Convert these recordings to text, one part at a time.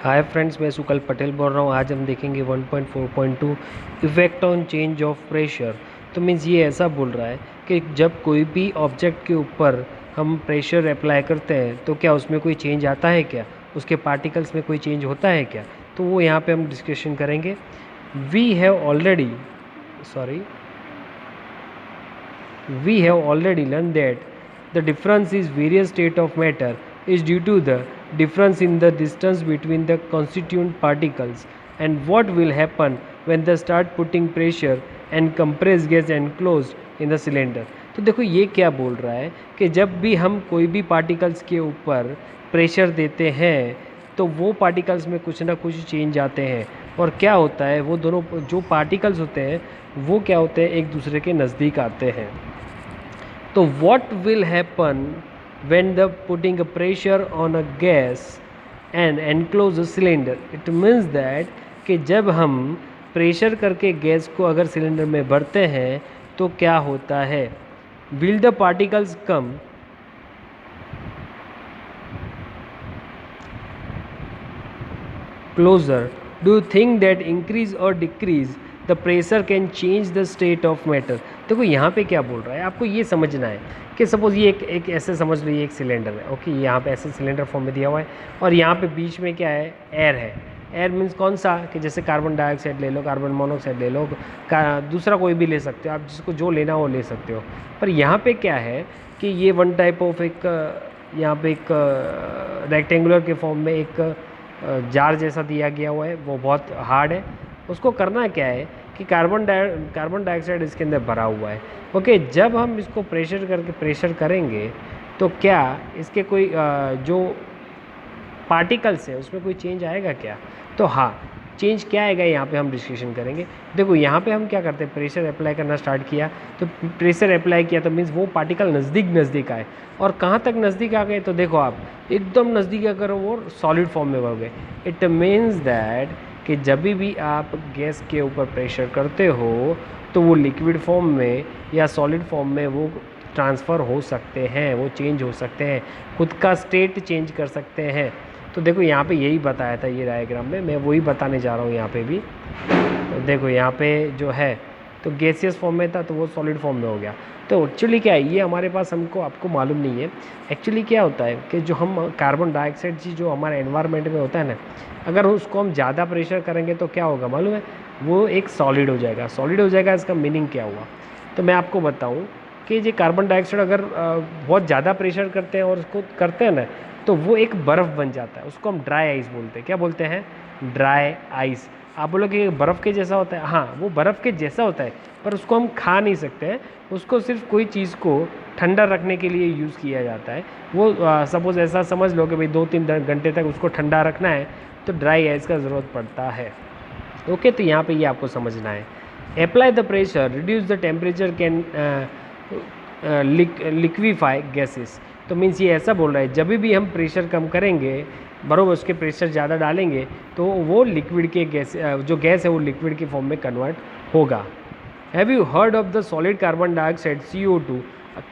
Hi friends, मैं सुकल पटेल बोल रहा हूँ। आज हम देखेंगे 1.4.2 effect on change of pressure. तो मीन्स ये ऐसा बोल रहा है कि जब कोई भी ऑब्जेक्ट के ऊपर हम प्रेशर अप्लाई करते हैं तो क्या उसमें कोई चेंज आता है, क्या उसके पार्टिकल्स में कोई चेंज होता है क्या। तो वो यहाँ पे हम डिस्कशन करेंगे। We have already learned that the difference is various state of matter is due to the difference in the distance between the constituent particles, and what will happen when they start putting pressure and compressed gas enclosed in the cylinder। तो देखो ये क्या बोल रहा है कि जब भी हम कोई भी पार्टिकल्स के ऊपर प्रेशर देते हैं तो वो पार्टिकल्स में कुछ ना कुछ चेंज आते हैं, और क्या होता है वो दोनों जो पार्टिकल्स होते हैं वो क्या होते हैं, एक दूसरे के नज़दीक आते हैं। तो what will happen when the putting a pressure on a gas and enclose a cylinder? It means that कि जब हम प्रेशर करके गैस को अगर सिलेंडर में भरते हैं तो क्या होता है। Will the particles come closer? Do you think that increase or decrease the pressure can change the state of matter? देखो यहाँ पे क्या बोल रहा है, आपको ये समझना है कि सपोज़ ये एक ऐसे समझ लो, ये एक सिलेंडर है। ओके, यहाँ पे ऐसे सिलेंडर फॉर्म में दिया हुआ है और यहाँ पे बीच में क्या है, एयर है। एयर मीन्स कौन सा, कि जैसे कार्बन डाइऑक्साइड ले लो, कार्बन मोनोऑक्साइड ले लो, दूसरा कोई भी ले सकते हो आप, जिसको जो लेना हो ले सकते हो। पर यहाँ पे क्या है कि ये वन टाइप ऑफ एक यहाँ पे एक रेक्टेंगुलर के फॉर्म में एक जार जैसा दिया गया हुआ है, वो बहुत हार्ड है। उसको करना क्या है कि कार्बन डाइऑक्साइड इसके अंदर भरा हुआ है। ओके, जब हम इसको प्रेशर करेंगे तो क्या इसके कोई जो पार्टिकल्स है उसमें कोई चेंज आएगा क्या। तो हाँ, चेंज क्या आएगा यहाँ पे हम डिस्कशन करेंगे। देखो यहाँ पे हम क्या करते हैं, प्रेशर अप्लाई करना स्टार्ट किया तो प्रेशर अप्लाई किया तो मीन्स वो पार्टिकल नज़दीक आए। और कहाँ तक नज़दीक आ गए, तो देखो आप एकदम नज़दीक अगर वो सॉलिड फॉर्म में हो गए। इट मीन्स दैट कि जब भी आप गैस के ऊपर प्रेशर करते हो तो वो लिक्विड फॉर्म में या सॉलिड फॉर्म में वो ट्रांसफ़र हो सकते हैं, वो चेंज हो सकते हैं, खुद का स्टेट चेंज कर सकते हैं। तो देखो यहाँ पे यही बताया था ये डायग्राम में, मैं वही बताने जा रहा हूँ यहाँ पे भी। तो देखो यहाँ पे जो है तो गैसियस फॉर्म में था तो वो सॉलिड फॉर्म में हो गया। तो एक्चुअली क्या है, ये हमारे पास आपको मालूम नहीं है। एक्चुअली क्या होता है कि जो हम कार्बन डाइऑक्साइड जी जो हमारे एनवायरनमेंट में होता है ना, अगर उसको हम ज़्यादा प्रेशर करेंगे तो क्या होगा मालूम है, वो एक सॉलिड हो जाएगा। सॉलिड हो जाएगा, इसका मीनिंग क्या हुआ, तो मैं आपको बताऊँ कि ये कार्बन डाइऑक्साइड अगर बहुत ज़्यादा प्रेशर करते हैं और उसको करते हैं ना तो वो एक बर्फ़ बन जाता है। उसको हम ड्राई आइस बोलते हैं। क्या बोलते हैं, ड्राई आइस। आप बोलोगे बर्फ़ के जैसा होता है, हाँ वो बर्फ़ के जैसा होता है, पर उसको हम खा नहीं सकते हैं। उसको सिर्फ कोई चीज़ को ठंडा रखने के लिए यूज़ किया जाता है। वो सपोज़ ऐसा समझ लो कि भाई 2-3 घंटे तक उसको ठंडा रखना है तो ड्राई आइस का ज़रूरत पड़ता है। ओके, तो यहाँ पे ये आपको समझना है। Apply the pressure, reduce the temperature, can liquefy gases. तो मीन्स ये ऐसा बोल रहा है जब भी हम प्रेशर कम करेंगे, बराबर उसके प्रेशर ज़्यादा डालेंगे तो वो लिक्विड के जो गैस है वो लिक्विड के फॉर्म में कन्वर्ट होगा। Have you heard of the solid carbon dioxide CO2?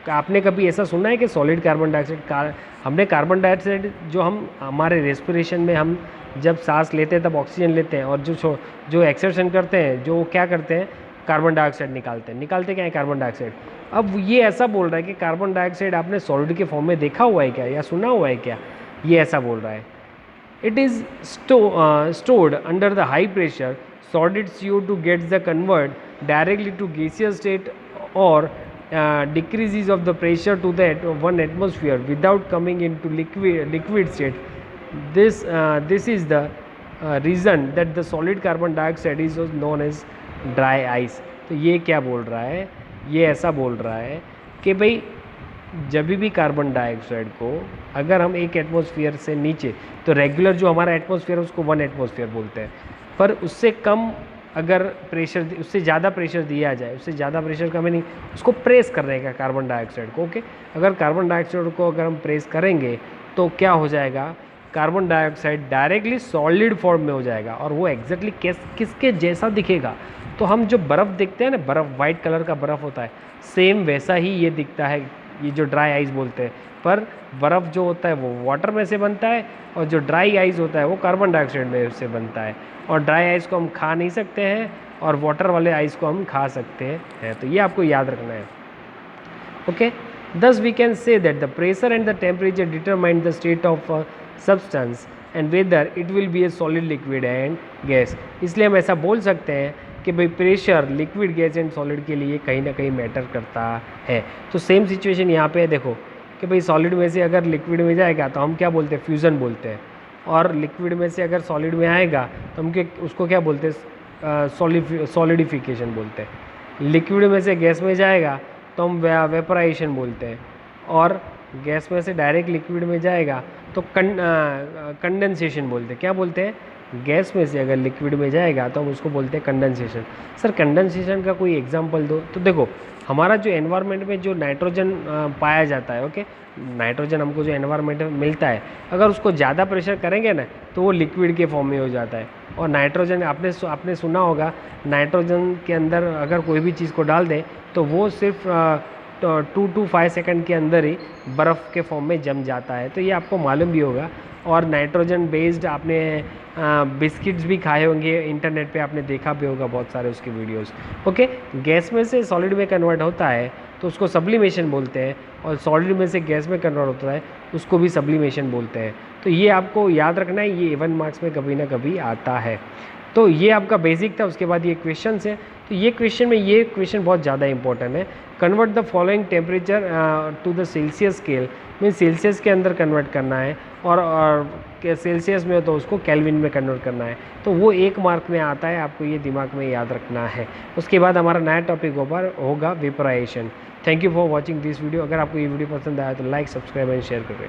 आपने कभी ऐसा सुना है कि सॉलिड कार्बन डाइऑक्साइड हमने कार्बन डाइऑक्साइड जो हम हमारे रेस्पिरेशन में हम जब सांस लेते हैं तब ऑक्सीजन लेते हैं, और जो एक्सरशन करते हैं जो क्या करते हैं, कार्बन डाइऑक्साइड निकालते क्या है, कार्बन डाइऑक्साइड। अब ये ऐसा बोल रहा है कि कार्बन डाइऑक्साइड आपने सॉलिड के फॉर्म में देखा हुआ है क्या या सुना हुआ है क्या, ये ऐसा बोल रहा है। It is stored under the high pressure, solid CO2 gets the convert directly to gaseous state or decreases of the pressure to that 1 atmosphere without coming into liquid state. This is the reason that the solid carbon dioxide is known as dry ice। तो ये क्या बोल रहा है, ये ऐसा बोल रहा है कि भाई जब भी कार्बन डाइऑक्साइड को अगर हम 1 एटमॉस्फेयर से नीचे, तो रेगुलर जो हमारा एटमॉस्फेयर है उसको 1 एटमॉस्फेयर बोलते हैं, पर उससे कम अगर प्रेशर, उससे ज़्यादा प्रेशर दिया जाए, उससे ज़्यादा प्रेशर का मीनिंग उसको प्रेस करने का कार्बन डाइऑक्साइड को। ओके, अगर कार्बन डाइऑक्साइड को अगर हम प्रेस करेंगे तो क्या हो जाएगा, carbon dioxide directly solid form में हो जाएगा, और वो एग्जैक्टली किसके जैसा दिखेगा। तो हम जो बर्फ़ देखते हैं ना, बर्फ़ वाइट कलर का बर्फ़ होता है, सेम वैसा ही ये दिखता है ये जो ड्राई आइस बोलते हैं। पर बर्फ़ जो होता है वो वाटर में से बनता है, और जो ड्राई आइस होता है वो कार्बन डाइऑक्साइड में से बनता है। और ड्राई आइस को हम खा नहीं सकते हैं, और वाटर वाले आइस को हम खा सकते हैं। तो ये आपको याद रखना है। Okay, thus we can say that the pressure and the temperature determine the state of a substance and whether it will be a solid, liquid and gas। इसलिए हम ऐसा बोल सकते हैं कि भाई pressure liquid, gas and solid के लिए कहीं ना कहीं मैटर करता है। तो सेम सिचुएशन यहाँ पे है, देखो कि भाई सॉलिड में से अगर लिक्विड में जाएगा तो हम क्या बोलते हैं, फ्यूज़न बोलते हैं। और लिक्विड में से अगर सॉलिड में आएगा तो हम उसको क्या बोलते हैं, सॉलिडिफिकेशन बोलते हैं। लिक्विड में से गैस में जाएगा तो हम वेपराइजेशन बोलते हैं, और गैस में से डायरेक्ट लिक्विड में जाएगा तो कंडेंसेशन बोलते हैं। क्या बोलते हैं, गैस में से अगर लिक्विड में जाएगा तो हम उसको बोलते हैं कंडेंसेशन। सर कंडेंसेशन का कोई एग्जांपल दो। तो देखो हमारा जो एनवायरनमेंट में जो नाइट्रोजन पाया जाता है, ओके, नाइट्रोजन हमको जो एनवायरनमेंट में मिलता है, अगर उसको ज़्यादा प्रेशर करेंगे ना तो वो लिक्विड के फॉर्म में हो जाता है। और नाइट्रोजन आपने सुना होगा, नाइट्रोजन के अंदर अगर कोई भी चीज़ को डाल दें तो वो सिर्फ 2 to 5 सेकंड के अंदर ही बर्फ़ के फॉर्म में जम जाता है। तो ये आपको मालूम भी होगा। और नाइट्रोजन बेस्ड आपने बिस्किट्स भी खाए होंगे, इंटरनेट पे आपने देखा भी होगा बहुत सारे उसके वीडियोस। ओके, गैस में से सॉलिड में कन्वर्ट होता है तो उसको सब्लिमेशन बोलते हैं, और सॉलिड में से गैस में कन्वर्ट होता है उसको भी सब्लिमेशन बोलते हैं। तो ये आपको याद रखना है, ये 1 मार्क्स में कभी ना कभी आता है। तो ये आपका बेसिक था। उसके बाद ये क्वेश्चन है, तो ये क्वेश्चन बहुत ज़्यादा इंपॉर्टेंट है। Convert the following temperature to the Celsius scale, mean Celsius के अंदर कन्वर्ट करना है, और सेल्सियस में हो तो उसको केल्विन में कन्वर्ट करना है। तो वो 1 मार्क में आता है, आपको ये दिमाग में याद रखना है। उसके बाद हमारा नया टॉपिक होगा vaporization. Thank you for watching this video. अगर आपको ये वीडियो पसंद आया तो लाइक, सब्सक्राइब एंड शेयर करें।